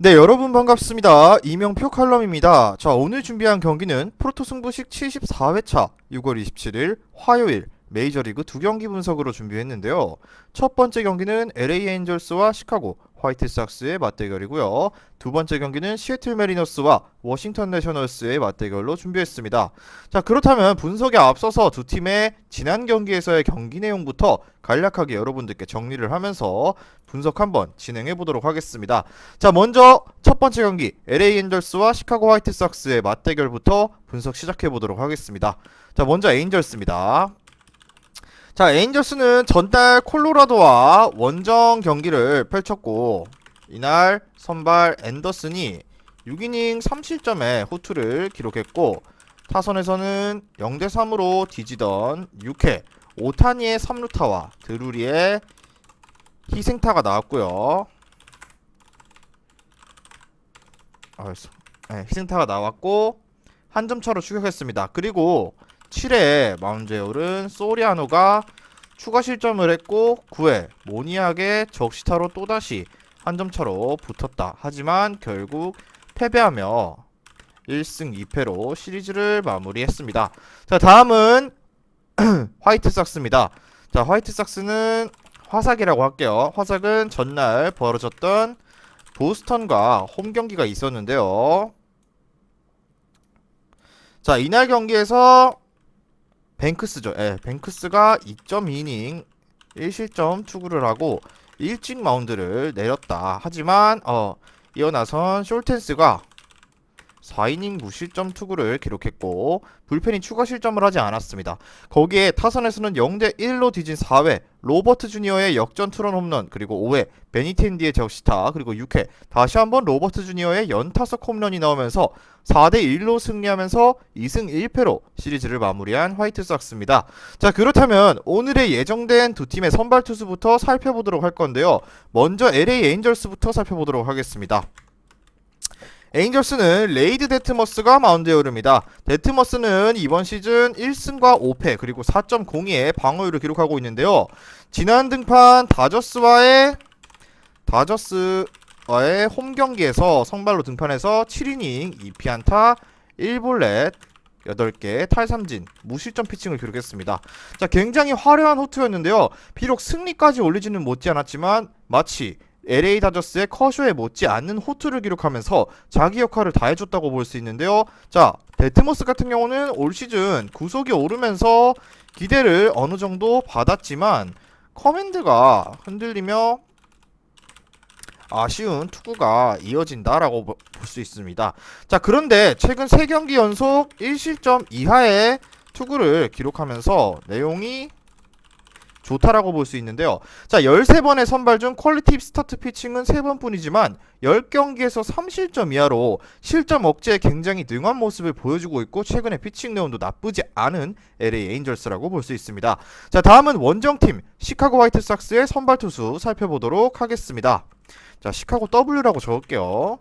네, 여러분 반갑습니다. 이명표 칼럼입니다. 자, 오늘 준비한 경기는 프로토 승부식 74회차 6월 27일 화요일 메이저리그 두 경기 분석으로 준비했는데요. 첫 번째 경기는 LA 엔젤스와 시카고 화이트삭스의 맞대결이고요. 두 번째 경기는 시애틀 메리너스와 워싱턴 내셔널스의 맞대결로 준비했습니다. 자, 그렇다면 분석에 앞서서 두 팀의 지난 경기에서의 경기 내용부터 간략하게 여러분들께 정리를 하면서 분석 한번 진행해 보도록 하겠습니다. 자, 먼저 첫 번째 경기 LA 엔젤스와 시카고 화이트삭스의 맞대결부터 분석 시작해 보도록 하겠습니다. 자, 먼저 엔젤스입니다. 자, 엔젤스는 전달 콜로라도와 원정 경기를 펼쳤고 이날 선발 앤더슨이 6이닝 3실점의 호투를 기록했고 타선에서는 0대3으로 뒤지던 6회 오타니의 3루타와 드루리의 희생타가 나왔고요. 희생타가 나왔고 한 점 차로 추격했습니다. 그리고 7회 마운드에 오른 소리아노가 추가 실점을 했고 9회 모니악의 적시타로 또다시 한 점 차로 붙었다. 하지만 결국 패배하며 1승 2패로 시리즈를 마무리했습니다. 자, 다음은 화이트삭스입니다. 자, 화이트삭스는 화삭이라고 할게요. 화삭은 전날 벌어졌던 보스턴과 홈 경기가 있었는데요. 자, 이날 경기에서 뱅크스죠. 뱅크스가 2.2이닝 1실점 투구를 하고 일찍 마운드를 내렸다. 하지만 이어 나선 숄텐스가 4이닝 무실점 투구를 기록했고 불펜이 추가 실점을 하지 않았습니다. 거기에 타선에서는 0대1로 뒤진 4회 로버트 주니어의 역전 투런 홈런, 그리고 5회 베니텐디의 적시타, 그리고 6회 다시 한번 로버트 주니어의 연타석 홈런이 나오면서 4대1로 승리하면서 2승 1패로 시리즈를 마무리한 화이트삭스입니다. 자, 그렇다면 오늘의 예정된 두 팀의 선발 투수부터 살펴보도록 할 건데요. 먼저 LA 엔젤스부터 살펴보도록 하겠습니다. 엔젤스는 레이드 데트머스가 마운드에 오릅니다. 데트머스는 이번 시즌 1승과 5패 그리고 4.02의 방어율을 기록하고 있는데요. 지난 등판 다저스와의 홈 경기에서 선발로 등판해서 7이닝 2피안타 1볼넷 8개 탈삼진 무실점 피칭을 기록했습니다. 자, 굉장히 화려한 호투였는데요. 비록 승리까지 올리지는 못지않았지만 마치 LA 다저스의 커쇼에 못지않는 호투를 기록하면서 자기 역할을 다해줬다고 볼 수 있는데요. 자, 데트머스 같은 경우는 올 시즌 구속이 오르면서 기대를 어느 정도 받았지만 커맨드가 흔들리며 아쉬운 투구가 이어진다라고 볼 수 있습니다. 자, 그런데 최근 3경기 연속 1실점 이하의 투구를 기록하면서 내용이 좋다라고 볼 수 있는데요. 자, 13번의 선발 중 퀄리티 스타트 피칭은 3번뿐이지만 10경기에서 3실점 이하로 실점 억제에 굉장히 능한 모습을 보여주고 있고 최근에 피칭 내용도 나쁘지 않은 LA 엔젤스라고 볼 수 있습니다. 자, 다음은 원정팀 시카고 화이트삭스의 선발 투수 살펴보도록 하겠습니다. 자, 시카고 W라고 적을게요.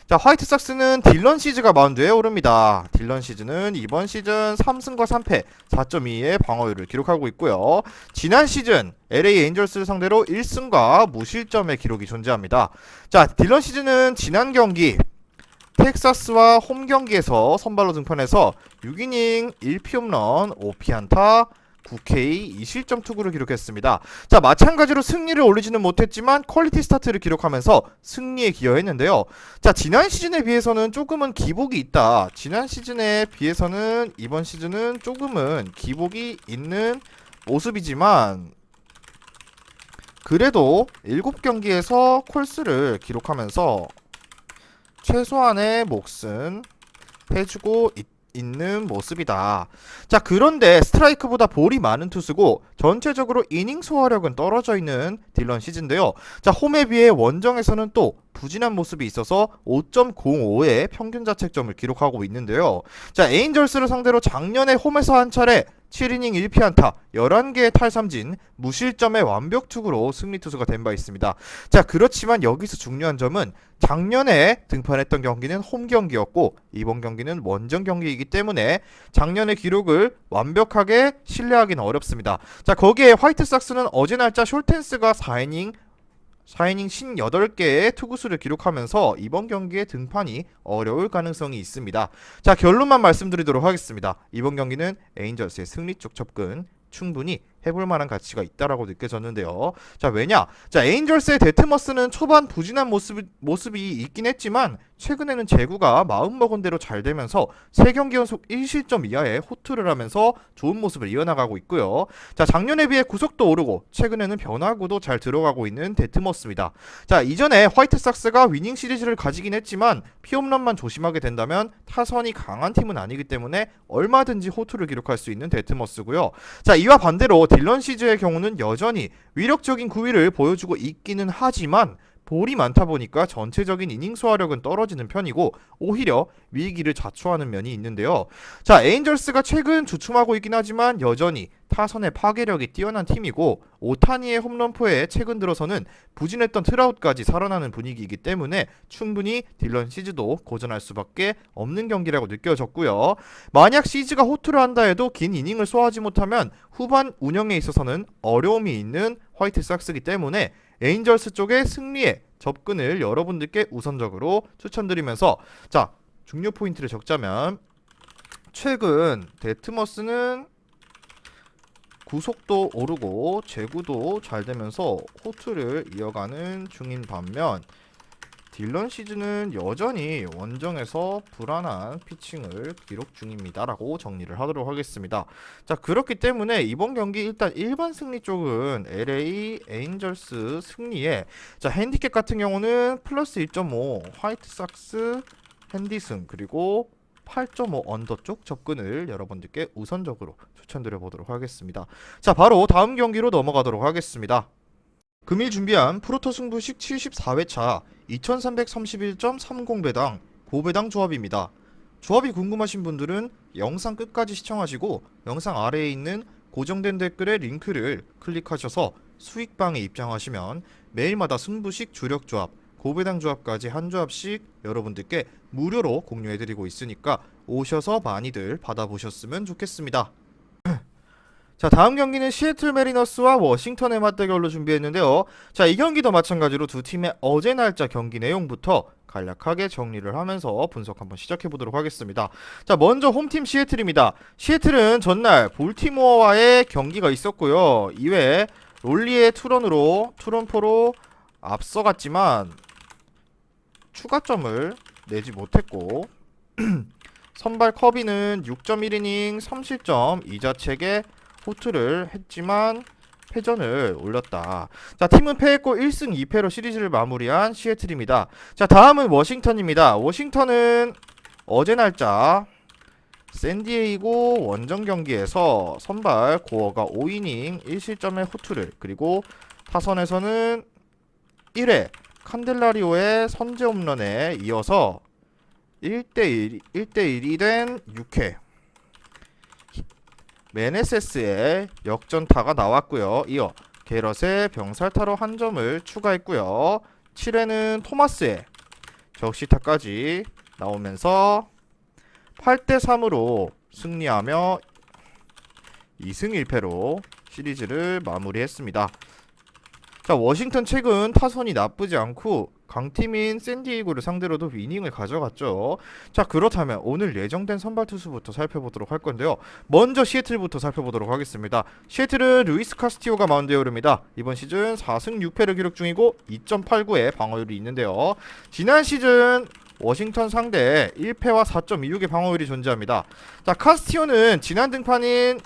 자, 화이트삭스는 딜런 시즈가 마운드에 오릅니다. 딜런 시즈는 이번 시즌 3승과 3패 4.2의 방어율을 기록하고 있고요. 지난 시즌 LA 엔젤스를 상대로 1승과 무실점의 기록이 존재합니다. 자, 딜런 시즈는 지난 경기 텍사스와 홈 경기에서 선발로 등판해서 6이닝 1피홈런 5피안타 9K 2실점 투구를 기록했습니다. 자, 마찬가지로 승리를 올리지는 못했지만 퀄리티 스타트를 기록하면서 승리에 기여했는데요. 자, 지난 시즌에 비해서는 조금은 기복이 있다. 지난 시즌에 비해서는 이번 시즌은 조금은 기복이 있는 모습이지만 그래도 7경기에서 콜스를 기록하면서 최소한의 몫은 해주고 있는 모습이다. 자, 그런데 스트라이크보다 볼이 많은 투수고 전체적으로 이닝 소화력은 떨어져 있는 딜런 시즌인데요. 자, 홈에 비해 원정에서는 또 부진한 모습이 있어서 5.05의 평균 자책점을 기록하고 있는데요. 자, 에인절스를 상대로 작년에 홈에서 한 차례 7이닝 1피안타 11개의 탈삼진 무실점의 완벽 투구로 승리 투수가 된 바 있습니다. 자, 그렇지만 여기서 중요한 점은 작년에 등판했던 경기는 홈 경기였고 이번 경기는 원정 경기이기 때문에 작년의 기록을 완벽하게 신뢰하기는 어렵습니다. 자, 거기에 화이트삭스는 어제 날짜 숄텐스가 4이닝 4이닝 58개의 투구수를 기록하면서 이번 경기에 등판이 어려울 가능성이 있습니다. 자, 결론만 말씀드리도록 하겠습니다. 이번 경기는 에인절스의 승리 쪽 접근 충분히 해볼 만한 가치가 있다라고 느껴졌는데요. 자, 왜냐? 자, 에인절스의 데트머스는 초반 부진한 모습이 있긴 했지만 최근에는 제구가 마음먹은 대로 잘 되면서 3경기 연속 1실점 이하의 호투를 하면서 좋은 모습을 이어나가고 있고요. 자, 작년에 비해 구속도 오르고 최근에는 변화구도 잘 들어가고 있는 데트머스입니다. 자, 이전에 화이트삭스가 위닝 시리즈를 가지긴 했지만 피홈런만 조심하게 된다면 타선이 강한 팀은 아니기 때문에 얼마든지 호투를 기록할 수 있는 데트머스고요. 자, 이와 반대로 딜런 시즈의 경우는 여전히 위력적인 구위를 보여주고 있기는 하지만 볼이 많다 보니까 전체적인 이닝 소화력은 떨어지는 편이고 오히려 위기를 자초하는 면이 있는데요. 자, 에인절스가 최근 주춤하고 있긴 하지만 여전히 타선의 파괴력이 뛰어난 팀이고 오타니의 홈런포에 최근 들어서는 부진했던 트라웃까지 살아나는 분위기이기 때문에 충분히 딜런 시즈도 고전할 수밖에 없는 경기라고 느껴졌고요. 만약 시즈가 호투를 한다 해도 긴 이닝을 소화하지 못하면 후반 운영에 있어서는 어려움이 있는 화이트삭스이기 때문에 에인절스 쪽의 승리에 접근을 여러분들께 우선적으로 추천드리면서, 자, 중요 포인트를 적자면 최근 데트머스는 구속도 오르고 제구도 잘 되면서 호투를 이어가는 중인 반면 딜런 시즈는 여전히 원정에서 불안한 피칭을 기록 중입니다라고 정리를 하도록 하겠습니다. 자, 그렇기 때문에 이번 경기 일단 일반 승리 쪽은 LA 에인절스 승리에, 자, 핸디캡 같은 경우는 플러스 1.5 화이트삭스 핸디승 그리고 8.5 언더 쪽 접근을 여러분들께 우선적으로 추천드려 보도록 하겠습니다. 자, 바로 다음 경기로 넘어가도록 하겠습니다. 금일 준비한 프로토 승부식 74회차 2331.30배당 고배당 조합입니다. 조합이 궁금하신 분들은 영상 끝까지 시청하시고 영상 아래에 있는 고정된 댓글의 링크를 클릭하셔서 수익방에 입장하시면 매일마다 승부식 주력 조합, 고배당 조합까지 한 조합씩 여러분들께 무료로 공유해드리고 있으니까 오셔서 많이들 받아보셨으면 좋겠습니다. 자, 다음 경기는 시애틀 메리너스와 워싱턴의 맞대결로 준비했는데요. 자, 이 경기도 마찬가지로 두 팀의 어제 날짜 경기 내용부터 간략하게 정리를 하면서 분석 한번 시작해 보도록 하겠습니다. 자, 먼저 홈팀 시애틀입니다. 시애틀은 전날 볼티모어와의 경기가 있었고요. 이외에 롤리의 투런포로 앞서갔지만 추가점을 내지 못했고 선발 커비는 6.1이닝 3실점 이자책에 호투를 했지만 패전을 올렸다. 자, 팀은 패했고 1승 2패로 시리즈를 마무리한 시애틀입니다. 자, 다음은 워싱턴입니다. 워싱턴은 어제 날짜 샌디에이고 원정 경기에서 선발 고어가 5이닝 1실점의 호투를, 그리고 타선에서는 1회 칸델라리오의 선제 홈런에 이어서 1대1이 된 6회 메네세스의 역전타가 나왔고요. 이어 게럿의 병살타로 한 점을 추가했고요. 7회는 토마스의 적시타까지 나오면서 8대3으로 승리하며 2승 1패로 시리즈를 마무리했습니다. 자, 워싱턴 최근 타선이 나쁘지 않고 강팀인 샌디에이고를 상대로도 위닝을 가져갔죠. 자, 그렇다면 오늘 예정된 선발 투수부터 살펴보도록 할 건데요. 먼저 시애틀부터 살펴보도록 하겠습니다. 시애틀은 루이스 카스티오가 마운드에 오릅니다. 이번 시즌 4승 6패를 기록 중이고 2.89의 방어율이 있는데요. 지난 시즌 워싱턴 상대 1패와 4.26의 방어율이 존재합니다. 자, 카스티오는 지난 등판인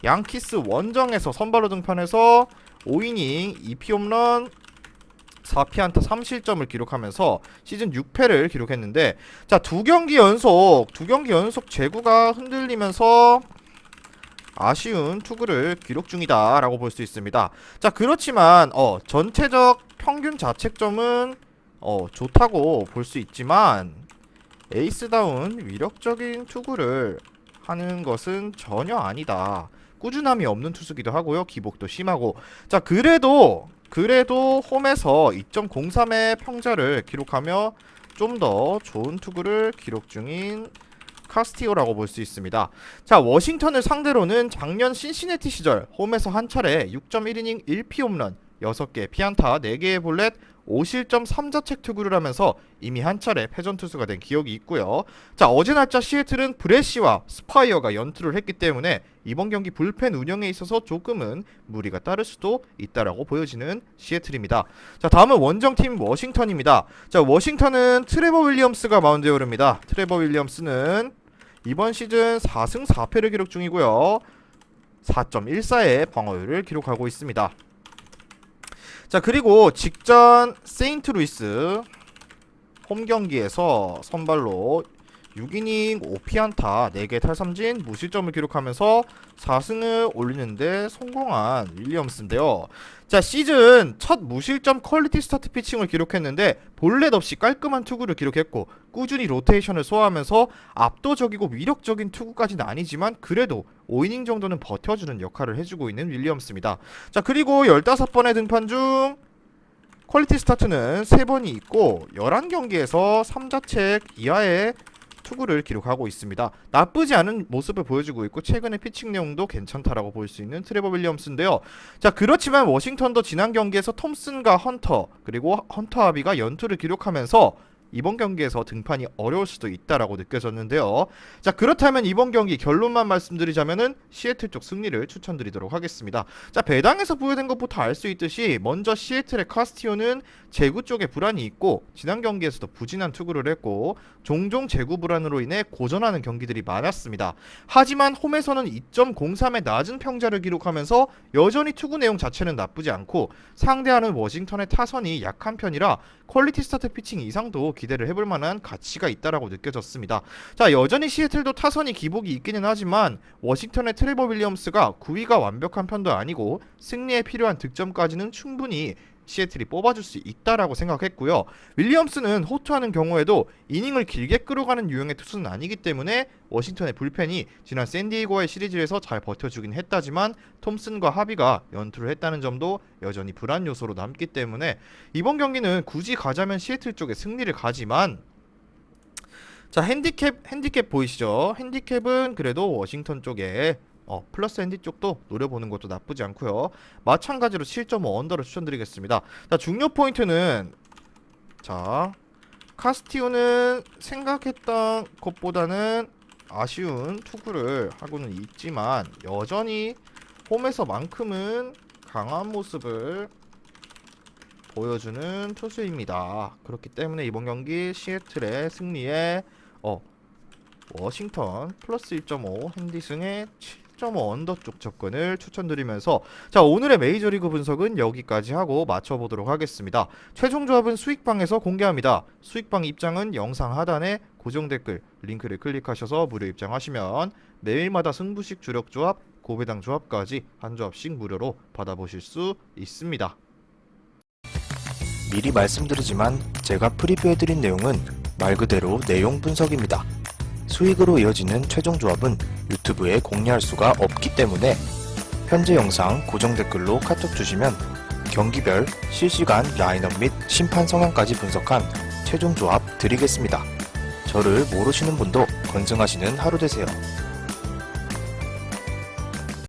양키스 원정에서 선발로 등판해서 5이닝 2피 홈런 4피안타 3실점을 기록하면서 시즌 6패를 기록했는데, 자, 두 경기 연속 제구가 흔들리면서 아쉬운 투구를 기록 중이다 라고 볼 수 있습니다. 자, 그렇지만 전체적 평균 자책점은 좋다고 볼 수 있지만 에이스다운 위력적인 투구를 하는 것은 전혀 아니다. 꾸준함이 없는 투수기도 하고요. 기복도 심하고. 자, 그래도 홈에서 2.03의 평자를 기록하며 좀 더 좋은 투구를 기록 중인 카스티오라고 볼 수 있습니다. 자, 워싱턴을 상대로는 작년 신시내티 시절 홈에서 한 차례 6.1이닝 1피 홈런 6개, 피안타 4개의 볼넷, 5실점 3자책 투구를 하면서 이미 한 차례 패전 투수가 된 기억이 있고요. 자, 어제 날짜 시애틀은 브래시와 스파이어가 연투를 했기 때문에 이번 경기 불펜 운영에 있어서 조금은 무리가 따를 수도 있다라고 보여지는 시애틀입니다. 자, 다음은 원정팀 워싱턴입니다. 자, 워싱턴은 트레버 윌리엄스가 마운드에 오릅니다. 트레버 윌리엄스는 이번 시즌 4승 4패를 기록 중이고요. 4.14의 방어율을 기록하고 있습니다. 자, 그리고 직전 세인트루이스 홈 경기에서 선발로 6이닝 5피안타 4개 탈삼진 무실점을 기록하면서 4승을 올리는데 성공한 윌리엄스인데요. 자, 시즌 첫 무실점 퀄리티 스타트 피칭을 기록했는데 볼넷 없이 깔끔한 투구를 기록했고 꾸준히 로테이션을 소화하면서 압도적이고 위력적인 투구까지는 아니지만 그래도 5이닝 정도는 버텨주는 역할을 해주고 있는 윌리엄스입니다. 자, 그리고 15번의 등판 중 퀄리티 스타트는 3번이 있고 11경기에서 3자책 이하의 투구를 기록하고 있습니다. 나쁘지 않은 모습을 보여주고 있고 최근의 피칭 내용도 괜찮다라고 볼 수 있는 트레버 윌리엄스인데요. 자, 그렇지만 워싱턴도 지난 경기에서 톰슨과 헌터 그리고 헌터 아비가 연투를 기록하면서 이번 경기에서 등판이 어려울 수도 있다라고 느껴졌는데요. 자, 그렇다면 이번 경기 결론만 말씀드리자면은 시애틀 쪽 승리를 추천드리도록 하겠습니다. 자, 배당에서 부여된 것부터 알 수 있듯이 먼저 시애틀의 카스티오는 제구 쪽에 불안이 있고 지난 경기에서도 부진한 투구를 했고 종종 제구 불안으로 인해 고전하는 경기들이 많았습니다. 하지만 홈에서는 2.03의 낮은 평자를 기록하면서 여전히 투구 내용 자체는 나쁘지 않고 상대하는 워싱턴의 타선이 약한 편이라 퀄리티 스타트 피칭 이상도 기대를 해볼 만한 가치가 있다라고 느껴졌습니다. 자, 여전히 시애틀도 타선이 기복이 있기는 하지만 워싱턴의 트레버 윌리엄스가 구위가 완벽한 편도 아니고 승리에 필요한 득점까지는 충분히 시애틀이 뽑아줄 수 있다라고 생각했고요. 윌리엄스는 호투하는 경우에도 이닝을 길게 끌어가는 유형의 투수는 아니기 때문에 워싱턴의 불펜이 지난 샌디에이고의 시리즈에서 잘 버텨주긴 했다지만 톰슨과 하비가 연투를 했다는 점도 여전히 불안 요소로 남기 때문에 이번 경기는 굳이 가자면 시애틀 쪽에 승리를 가지만 자, 핸디캡 보이시죠? 핸디캡은 그래도 워싱턴 쪽에 플러스 핸디 쪽도 노려보는 것도 나쁘지 않고요. 마찬가지로 7.5 언더를 추천드리겠습니다. 자, 중요 포인트는 자, 카스티오는 생각했던 것보다는 아쉬운 투구를 하고는 있지만 여전히 홈에서만큼은 강한 모습을 보여주는 투수입니다. 그렇기 때문에 이번 경기 시애틀의 승리에 워싱턴 플러스 1.5 핸디승의 7.5 언더 쪽 접근을 추천드리면서 자, 오늘의 메이저리그 분석은 여기까지 하고 마쳐보도록 하겠습니다. 최종 조합은 수익방에서 공개합니다. 수익방 입장은 영상 하단에 고정 댓글 링크를 클릭하셔서 무료 입장하시면 매일마다 승부식 주력 조합, 고배당 조합까지 한 조합씩 무료로 받아보실 수 있습니다. 미리 말씀드리지만 제가 프리뷰해드린 내용은 말 그대로 내용 분석입니다. 수익으로 이어지는 최종 조합은 유튜브에 공개할 수가 없기 때문에 현재 영상 고정 댓글로 카톡 주시면 경기별 실시간 라인업 및 심판 성향까지 분석한 최종 조합 드리겠습니다. 저를 모르시는 분도 건승하시는 하루 되세요.